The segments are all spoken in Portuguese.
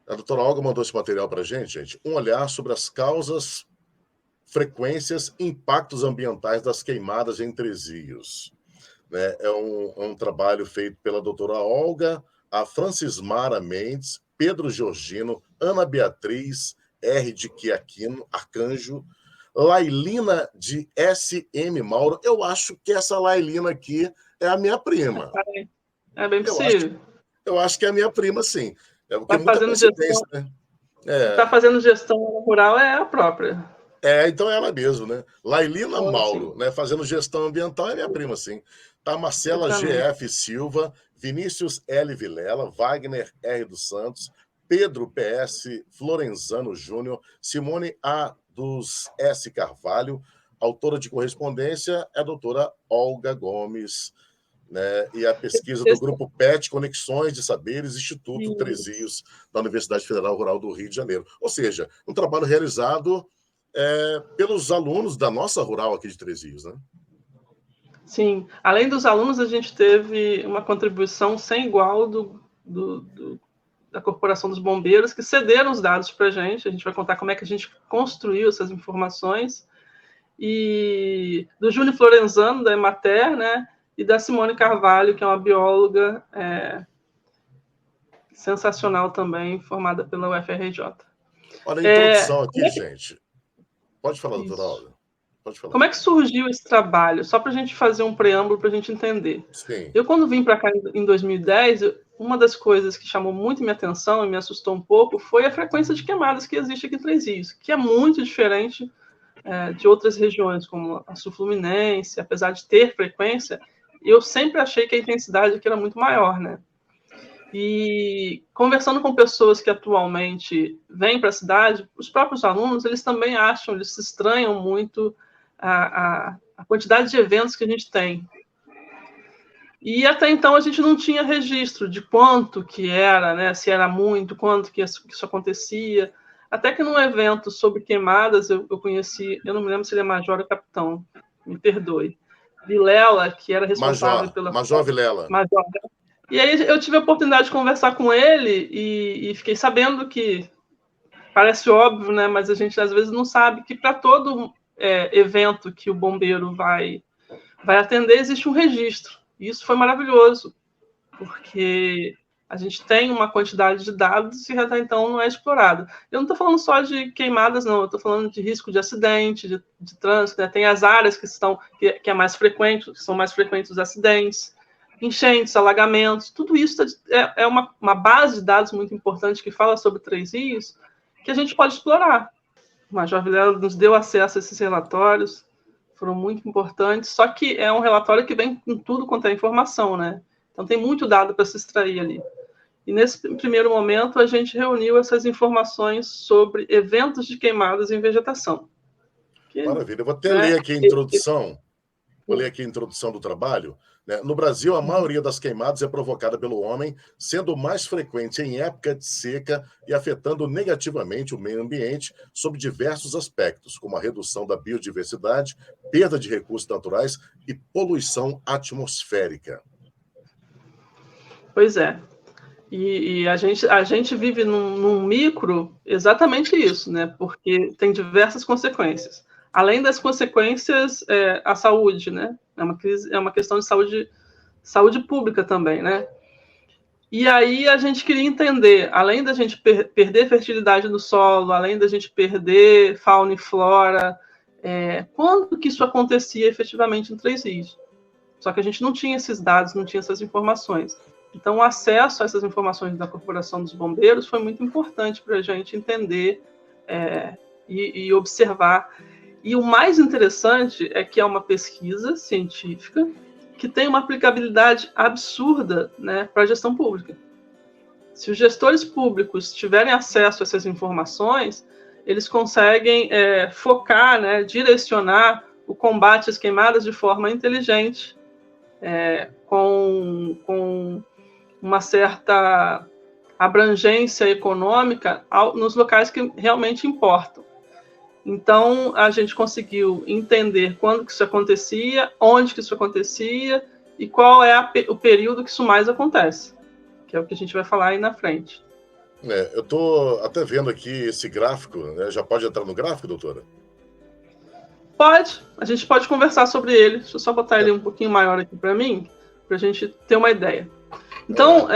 A doutora Olga mandou esse material para a gente. Um olhar sobre as causas, frequências e impactos ambientais das queimadas em Três Rios. Né? É um trabalho feito pela doutora Olga, a Francismara Mendes, Pedro Georgino, Ana Beatriz R. de Quiaquino, Arcanjo, Lailina de S.M. Mauro. Eu acho que essa Lailina aqui é a minha prima. É bem possível. Eu acho que é a minha prima, sim. Porque tá fazendo gestão, né? Está fazendo gestão rural é a própria. Então é ela mesmo, né? Lailina Mauro, né? Fazendo gestão ambiental é minha prima, sim. Tá Marcela G.F. Silva, Vinícius L. Vilela, Wagner R. dos Santos, Pedro P.S. Florenzano Júnior, Simone A. dos S. Carvalho, autora de correspondência é a doutora Olga Gomes, né? E a pesquisa do Grupo PET, Conexões de Saberes, Instituto Três Rios, da Universidade Federal Rural do Rio de Janeiro. Ou seja, um trabalho realizado pelos alunos da nossa rural aqui de Três Rios, né? Sim. Além dos alunos, a gente teve uma contribuição sem igual da Corporação dos Bombeiros, que cederam os dados para a gente vai contar como é que a gente construiu essas informações, e do Júnior Florenzano, da Emater, né? E da Simone Carvalho, que é uma bióloga sensacional também, formada pela UFRJ. Olha a introdução aqui, gente. Pode falar, doutora Olga. Pode falar. Como é que surgiu esse trabalho? Só para a gente fazer um preâmbulo para a gente entender. Sim. Eu, quando vim para cá em 2010, uma das coisas que chamou muito minha atenção e me assustou um pouco foi a frequência de queimadas que existe aqui em Três Rios, que é muito diferente de outras regiões, como a Sul-Fluminense. Apesar de ter frequência, eu sempre achei que a intensidade aqui era muito maior, né? E conversando com pessoas que atualmente vêm para a cidade, os próprios alunos, eles também acham, eles se estranham muito a quantidade de eventos que a gente tem. E até então a gente não tinha registro de quanto que era, né? Se era muito, quanto que isso acontecia. Até que num evento sobre queimadas, eu conheci, eu não me lembro se ele é major ou capitão, me perdoe, Vilela, que era responsável pela... Major Vilela. Major. E aí eu tive a oportunidade de conversar com ele e fiquei sabendo que, parece óbvio, né? Mas a gente às vezes não sabe que para todo evento que o bombeiro vai atender, existe um registro. E isso foi maravilhoso, porque a gente tem uma quantidade de dados que até então não é explorado. Eu não estou falando só de queimadas, não. Eu estou falando de risco de acidente, de trânsito, né? Tem as áreas que é mais frequente, que são mais frequentes os acidentes, enchentes, alagamentos, tudo isso é uma base de dados muito importante que fala sobre Três Rios, que a gente pode explorar. O Major Vilela nos deu acesso a esses relatórios, foram muito importantes, só que é um relatório que vem com tudo quanto é informação, né? Então tem muito dado para se extrair ali. E nesse primeiro momento a gente reuniu essas informações sobre eventos de queimadas em vegetação. Maravilha, eu vou até ler aqui a introdução. Vou ler aqui a introdução do trabalho. No Brasil, a maioria das queimadas é provocada pelo homem, sendo mais frequente em época de seca e afetando negativamente o meio ambiente sob diversos aspectos, como a redução da biodiversidade, perda de recursos naturais e poluição atmosférica. Pois é. E a gente vive num micro exatamente isso, né? Porque tem diversas consequências. Além das consequências, a saúde, né? É uma questão de saúde pública também, né? E aí a gente queria entender, além da gente perder fertilidade do solo, além da gente perder fauna e flora, quando que isso acontecia efetivamente em Três Rios? Só que a gente não tinha esses dados, não tinha essas informações. Então, o acesso a essas informações da Corporação dos Bombeiros foi muito importante para a gente entender e observar. E o mais interessante é que é uma pesquisa científica que tem uma aplicabilidade absurda, né, para a gestão pública. Se os gestores públicos tiverem acesso a essas informações, eles conseguem focar, né, direcionar o combate às queimadas de forma inteligente, com uma certa abrangência econômica nos locais que realmente importam. Então, a gente conseguiu entender quando que isso acontecia, onde que isso acontecia e qual é o período que isso mais acontece, que é o que a gente vai falar aí na frente. Eu estou até vendo aqui esse gráfico, né? Já pode entrar no gráfico, doutora? Pode, a gente pode conversar sobre ele. Deixa eu só botar ele um pouquinho maior aqui para mim, para a gente ter uma ideia. Então,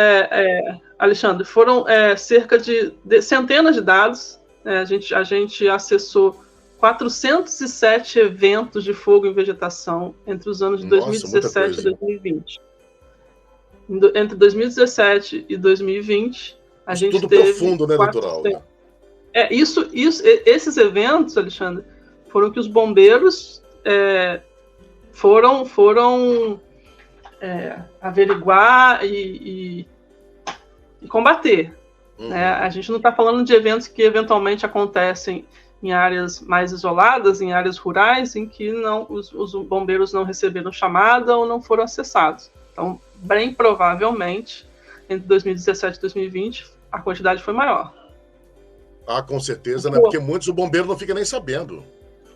Alexandre, foram cerca de centenas de dados. A gente acessou 407 eventos de fogo em vegetação entre os anos de 2017 e 2020. Entre 2017 e 2020, a gente tudo teve... profundo, né, doutora Alda? Esses eventos, Alexandre, foram que os bombeiros foram averiguar e combater. Né? A gente não está falando de eventos que eventualmente acontecem em áreas mais isoladas, em áreas rurais, em que os bombeiros não receberam chamada ou não foram acessados. Então, bem provavelmente, entre 2017 e 2020, a quantidade foi maior. Com certeza, né? Porque muitos o bombeiro não fica nem sabendo.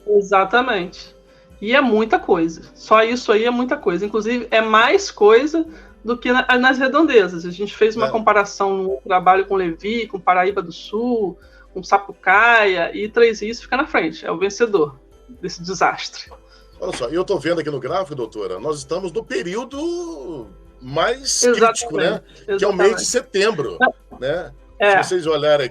Exatamente. E é muita coisa. Só isso aí é muita coisa. Inclusive, é mais coisa do que nas redondezas. A gente fez uma comparação no trabalho com Levi, com Paraíba do Sul, com Sapucaia, e Três Rios fica na frente. É o vencedor desse desastre. Olha só, eu estou vendo aqui no gráfico, doutora, nós estamos no período mais crítico, né? Que é o mês de setembro, né? Se vocês olharem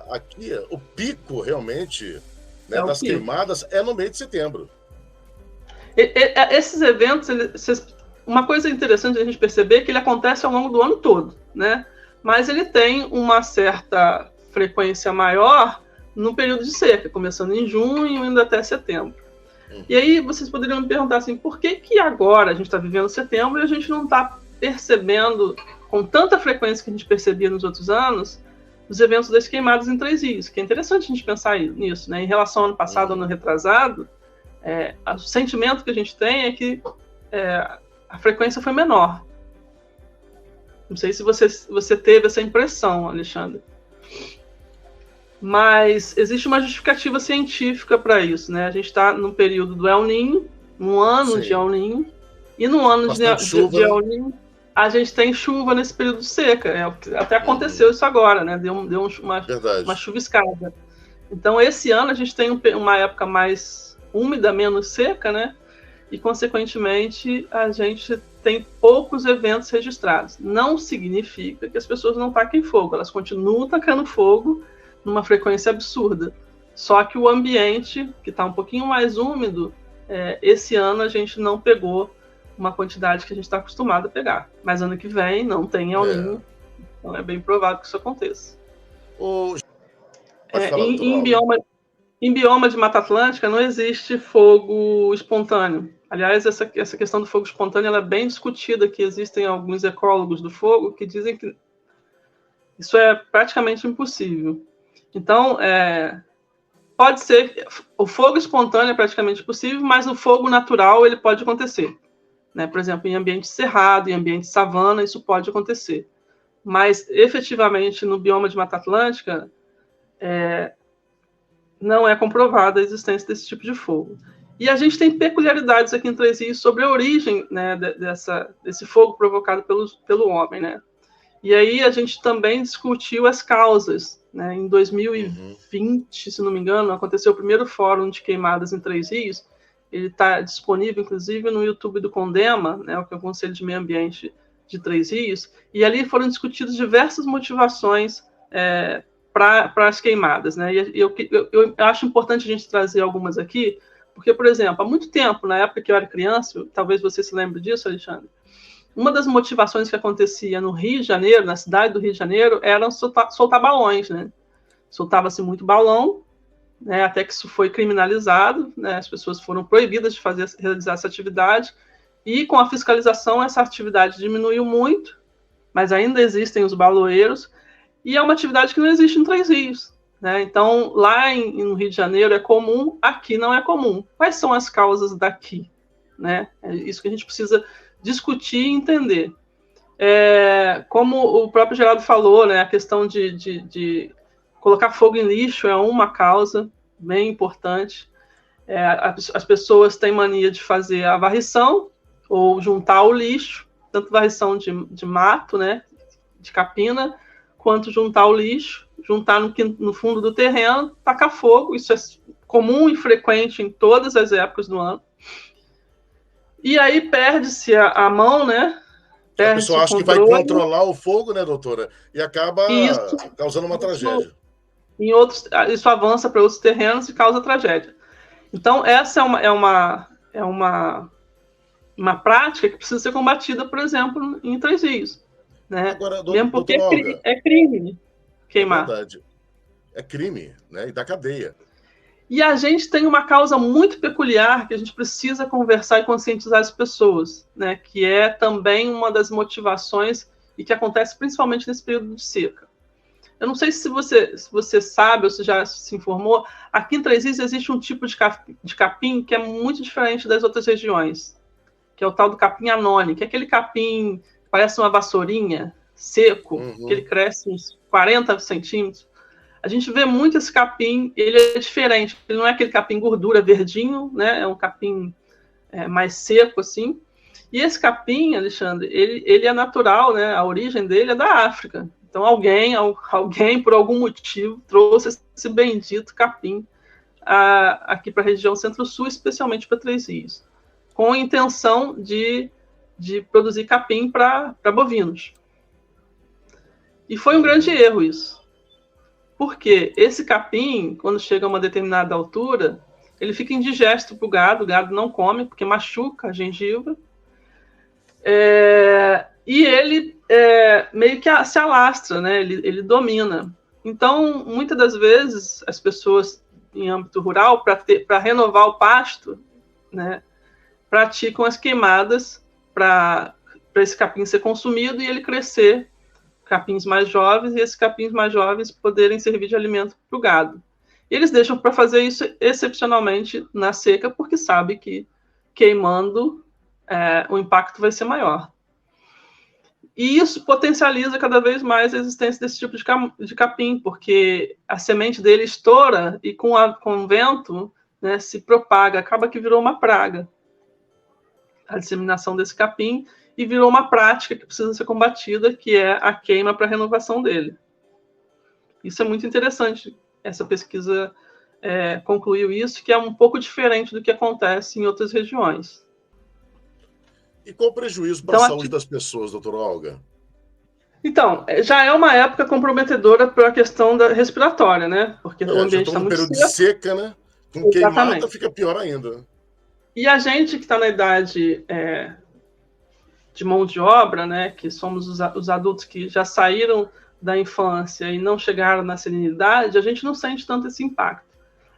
aqui, o pico realmente, né, das queimadas é no mês de setembro. Esses eventos, uma coisa interessante a gente perceber é que ele acontece ao longo do ano todo, né? Mas ele tem uma certa frequência maior no período de seca, começando em junho e indo até setembro. E aí vocês poderiam me perguntar assim, por que agora a gente está vivendo setembro e a gente não está percebendo com tanta frequência que a gente percebia nos outros anos os eventos das queimadas em Três Rios? Que é interessante a gente pensar nisso, né? Em relação ao ano passado, ano retrasado, o sentimento que a gente tem é que a frequência foi menor. Não sei se você teve essa impressão, Alexandre. Mas existe uma justificativa científica para isso, né? A gente está no período do El Niño, no ano de El Niño, e no ano de El Niño a gente tem chuva nesse período de seca. Até aconteceu isso agora, né? Deu uma chuviscada. Então, esse ano a gente tem uma época mais úmida, menos seca, né? E, consequentemente, a gente tem poucos eventos registrados. Não significa que as pessoas não taquem fogo, elas continuam tacando fogo numa frequência absurda. Só que o ambiente, que está um pouquinho mais úmido, esse ano a gente não pegou uma quantidade que a gente está acostumado a pegar. Mas ano que vem não tem El Niño, então é bem provável que isso aconteça. Em bioma de Mata Atlântica não existe fogo espontâneo. Aliás, essa questão do fogo espontâneo ela é bem discutida, que existem alguns ecólogos do fogo que dizem que isso é praticamente impossível. Então, pode ser, o fogo espontâneo é praticamente possível, mas o fogo natural ele pode acontecer. Né? Por exemplo, em ambiente cerrado, em ambiente savana, isso pode acontecer. Mas, efetivamente, no bioma de Mata Atlântica, não é comprovada a existência desse tipo de fogo. E a gente tem peculiaridades aqui em Três Rios sobre a origem, né, desse fogo provocado pelo homem. Né? E aí a gente também discutiu as causas. Né? Em 2020, se não me engano, aconteceu o primeiro fórum de queimadas em Três Rios. Ele está disponível, inclusive, no YouTube do CONDEMA, né, que é o Conselho de Meio Ambiente de Três Rios, e ali foram discutidas diversas motivações para as queimadas. Né? E eu acho importante a gente trazer algumas aqui, porque, por exemplo, há muito tempo, na época que eu era criança, talvez você se lembre disso, Alexandre, uma das motivações que acontecia no Rio de Janeiro, na cidade do Rio de Janeiro, era soltar balões. Né? Soltava-se muito balão, né, até que isso foi criminalizado, né, as pessoas foram proibidas de realizar essa atividade, e com a fiscalização essa atividade diminuiu muito, mas ainda existem os baloeiros, e é uma atividade que não existe em Três Rios. Né? Então, lá no Rio de Janeiro é comum, aqui não é comum. Quais são as causas daqui? Né? É isso que a gente precisa discutir e entender. Como o próprio Geraldo falou, né, a questão de colocar fogo em lixo é uma causa bem importante. As pessoas têm mania de fazer a varrição ou juntar o lixo, tanto varrição de mato, né, de capina, quanto juntar o lixo, juntar no fundo do terreno, tacar fogo. Isso é comum e frequente em todas as épocas do ano. E aí perde-se a mão, né? A pessoa acha que vai controlar o fogo, né, doutora? E acaba causando uma tragédia. Isso avança para outros terrenos e causa tragédia. Então, essa é uma prática que precisa ser combatida, por exemplo, em Três Rios. Né? Agora, mesmo porque é crime queimar. É verdade. É crime, né? E dá cadeia. E a gente tem uma causa muito peculiar que a gente precisa conversar e conscientizar as pessoas, né? Que é também uma das motivações e que acontece principalmente nesse período de seca. Eu não sei se você sabe ou se já se informou, aqui em Três Rios existe um tipo de capim que é muito diferente das outras regiões, que é o tal do capim anone, que é aquele capim que parece uma vassourinha, seco, que ele cresce uns 40 centímetros. A gente vê muito esse capim, ele é diferente, ele não é aquele capim gordura verdinho, né? É um capim mais seco, assim. E esse capim, Alexandre, ele é natural, né? A origem dele é da África. Então alguém, por algum motivo, trouxe esse bendito capim aqui para a região Centro-Sul, especialmente para Três Rios, com a intenção de produzir capim para bovinos. E foi um grande erro isso. Porque esse capim, quando chega a uma determinada altura, ele fica indigesto para o gado não come, porque machuca a gengiva. E ele meio que se alastra, né? Ele domina. Então, muitas das vezes, as pessoas em âmbito rural, para renovar o pasto, né, praticam as queimadas para esse capim ser consumido e ele crescer, capins mais jovens, e esses capins mais jovens poderem servir de alimento para o gado. E eles deixam para fazer isso excepcionalmente na seca, porque sabe que queimando o impacto vai ser maior. E isso potencializa cada vez mais a existência desse tipo de capim, porque a semente dele estoura e com o vento, né, se propaga, acaba que virou uma praga a disseminação desse capim, e virou uma prática que precisa ser combatida, que é a queima para a renovação dele. Isso é muito interessante. Essa pesquisa concluiu isso, que é um pouco diferente do que acontece em outras regiões. E qual o prejuízo para a saúde das pessoas, doutora Olga? Então, já é uma época comprometedora para a questão respiratória, né? Porque o ambiente está muito seco. Período de seca, né? Com queimada fica pior ainda. E a gente que está na idade de mão de obra, né, que somos os adultos que já saíram da infância e não chegaram na serenidade, a gente não sente tanto esse impacto.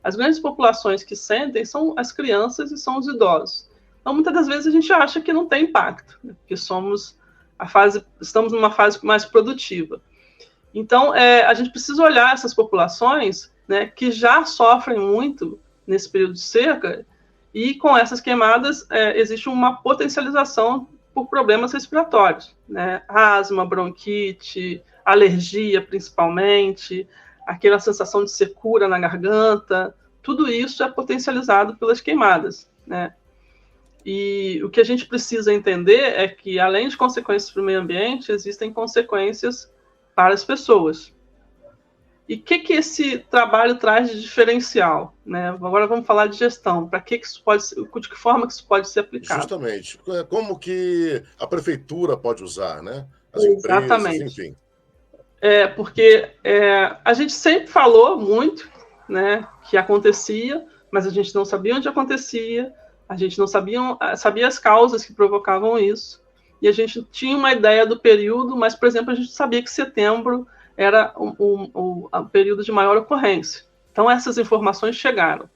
As grandes populações que sentem são as crianças e são os idosos. Então, muitas das vezes a gente acha que não tem impacto, né, porque estamos numa fase mais produtiva. Então, a gente precisa olhar essas populações, né, que já sofrem muito nesse período de seca, e com essas queimadas existe uma potencialização por problemas respiratórios, né? Asma, bronquite, alergia principalmente, aquela sensação de secura na garganta, tudo isso é potencializado pelas queimadas, né? E o que a gente precisa entender é que, além de consequências para o meio ambiente, existem consequências para as pessoas. E o que esse trabalho traz de diferencial, né? Agora vamos falar de gestão. Para que isso pode ser, de que forma que isso pode ser aplicado? Justamente. Como que a prefeitura pode usar, né? As Exatamente. empresas, enfim. Porque a gente sempre falou muito, né, que acontecia, mas a gente não sabia onde acontecia, a gente não sabia as causas que provocavam isso, e a gente tinha uma ideia do período, mas, por exemplo, a gente sabia que setembro era o período de maior ocorrência. Então, essas informações chegaram.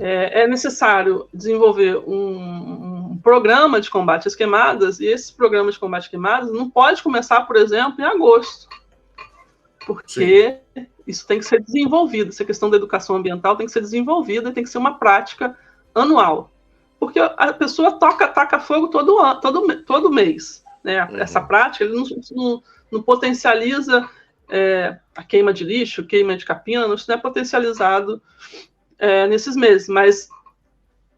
É necessário desenvolver um programa de combate às queimadas, e esse programa de combate às queimadas não pode começar, por exemplo, em agosto, porque isso tem que ser desenvolvido. Essa questão da educação ambiental tem que ser desenvolvida, tem que ser uma prática anual. Porque a pessoa taca fogo todo mês. Né? Essa prática ele não potencializa a queima de lixo, queima de capina, isso não é potencializado nesses meses, mas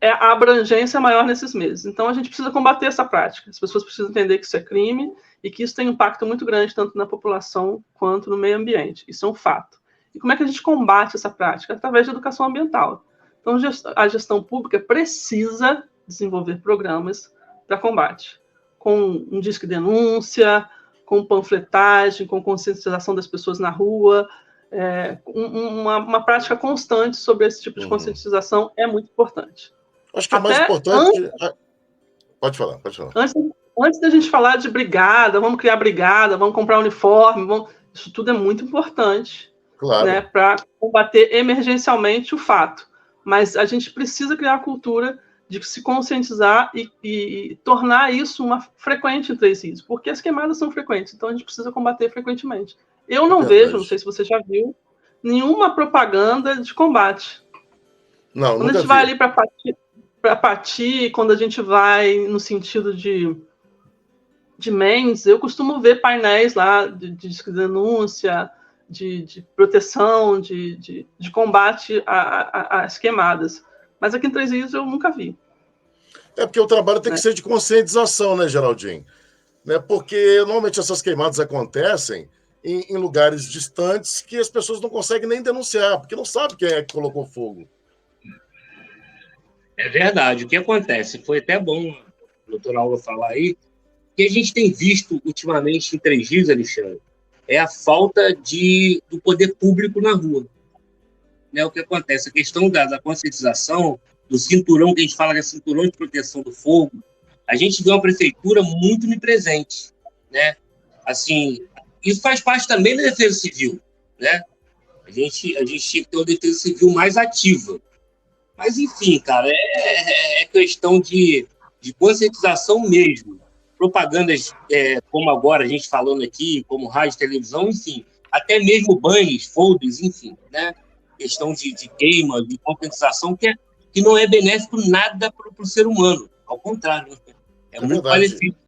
a abrangência é maior nesses meses. Então, a gente precisa combater essa prática. As pessoas precisam entender que isso é crime e que isso tem um impacto muito grande tanto na população quanto no meio ambiente. Isso é um fato. E como é que a gente combate essa prática? Através da educação ambiental. Então, a gestão pública precisa desenvolver programas para combate, com um disque denúncia, com panfletagem, com conscientização das pessoas na rua, uma prática constante sobre esse tipo de conscientização é muito importante. Acho que é mais importante... Pode falar. Antes da gente falar de brigada, vamos criar brigada, vamos comprar uniforme, isso tudo é muito importante, claro, né, para combater emergencialmente o fato. Mas a gente precisa criar a cultura de se conscientizar e tornar isso uma frequente em Três Rios, porque as queimadas são frequentes, então a gente precisa combater frequentemente. Eu não vejo, não sei se você já viu, nenhuma propaganda de combate. Não, quando a gente vai ali para Pati, quando a gente vai no sentido de Mendes, eu costumo ver painéis lá de denúncia, de proteção, de combate às queimadas. Mas aqui em Três Rios eu nunca vi. É porque o trabalho tem que ser de conscientização, né, Geraldinho? Né? Porque normalmente essas queimadas acontecem em lugares distantes que as pessoas não conseguem nem denunciar, porque não sabem quem é que colocou fogo. É verdade. O que acontece? Foi até bom o doutor Alva falar aí, que a gente tem visto ultimamente em Três Rios, Alexandre, é a falta do poder público na rua. Né, o que acontece? A questão da conscientização, do cinturão, que a gente fala que é cinturão de proteção do fogo, a gente vê uma prefeitura muito onipresente, né? Assim, isso faz parte também da defesa civil, né? A gente tinha que ter uma defesa civil mais ativa. Mas, enfim, cara, é questão de conscientização mesmo. Propagandas como agora a gente falando aqui, como rádio, televisão, enfim, até mesmo banners, folders, enfim, né? Questão de queima, de conscientização, que não é benéfico nada para o ser humano. Ao contrário, é muito parecido